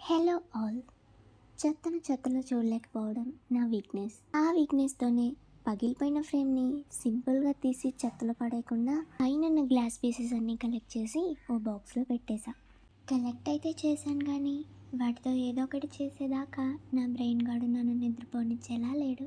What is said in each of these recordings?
Hello all. చెత్తను చెత్తలో చూడలేకపోవడం నా weakness. ఆ వీక్నెస్తోనే పగిలిపోయిన ఫ్రేమ్ని సింపుల్గా తీసి చెత్తలో పడేయకుండా పైన గ్లాస్ పీసెస్ అన్నీ కలెక్ట్ చేసి ఓ బాక్స్లో పెట్టేశా. కలెక్ట్ అయితే చేశాను కానీ వాటితో ఏదో ఒకటి చేసేదాకా నా బ్రెయిన్ గాడు నన్ను నిద్రపోనిచ్చేలా లేడు.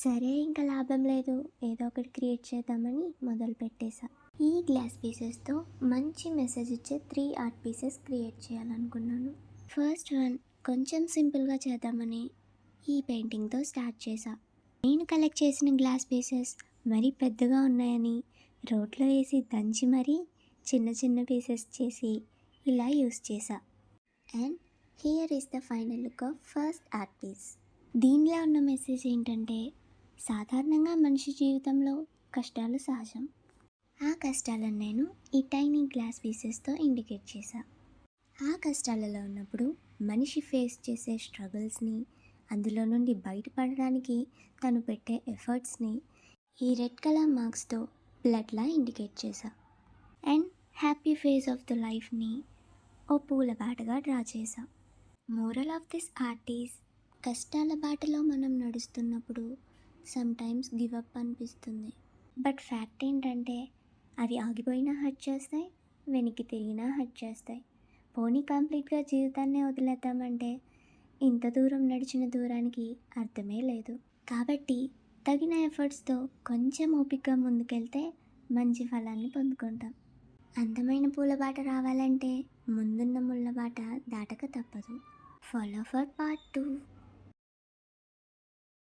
సరే ఇంకా లాభం లేదు, ఏదో ఒకటి క్రియేట్ చేద్దామని మొదలు పెట్టేశా. ఈ గ్లాస్ పీసెస్తో మంచి మెసేజ్ ఇచ్చే 3 ఆర్ట్ పీసెస్ క్రియేట్ చేయాలనుకున్నాను. ఫస్ట్ వన్ కొంచెం సింపుల్గా చేద్దామని ఈ పెయింటింగ్తో స్టార్ట్ చేశా. నేను కలెక్ట్ చేసిన గ్లాస్ పీసెస్ మరీ పెద్దగా ఉన్నాయని రోట్లో వేసి దంచి మరీ చిన్న చిన్న పీసెస్ చేసి ఇలా యూస్ చేశా. And here is the final look of first art piece. దీనిలో ఉన్న మెసేజ్ ఏంటంటే, సాధారణంగా మనిషి జీవితంలో కష్టాలు సహజం. ఆ కష్టాలను నేను ఈ టైనీ గ్లాస్ పీసెస్తో ఇండికేట్ చేశా. ఆ కష్టాలలో ఉన్నప్పుడు మనిషి ఫేస్ చేసే స్ట్రగుల్స్ని, అందులో నుండి బయటపడడానికి తను పెట్టే ఎఫర్ట్స్ని ఈ రెడ్ కలర్ మార్క్స్తో బ్లడ్లా ఇండికేట్ చేశా. And happy phase of the లైఫ్ని ఓ పూల బాటగా డ్రా చేశా. Moral of this art is, కష్టాల బాటలో మనం నడుస్తున్నప్పుడు సమ్టైమ్స్ గివ్ అప్ అనిపిస్తుంది. బట్ ఫ్యాక్ట్ ఏంటంటే అవి ఆగిపోయినా హర్ట్ చేస్తాయి, వెనక్కి తిరిగినా హర్ట్ చేస్తాయి. పోనీ కంప్లీట్గా జీవితాన్నే వదిలేద్దామంటే ఇంత దూరం నడిచిన దూరానికి అర్థమే లేదు. కాబట్టి తగిన ఎఫర్ట్స్తో కొంచెం ఓపికగా ముందుకెళ్తే మంచి ఫలాన్ని పొందుకుంటాం. అందమైన పూలబాట రావాలంటే ముందున్న ముళ్ళబాట దాటక తప్పదు. Follow for part 2.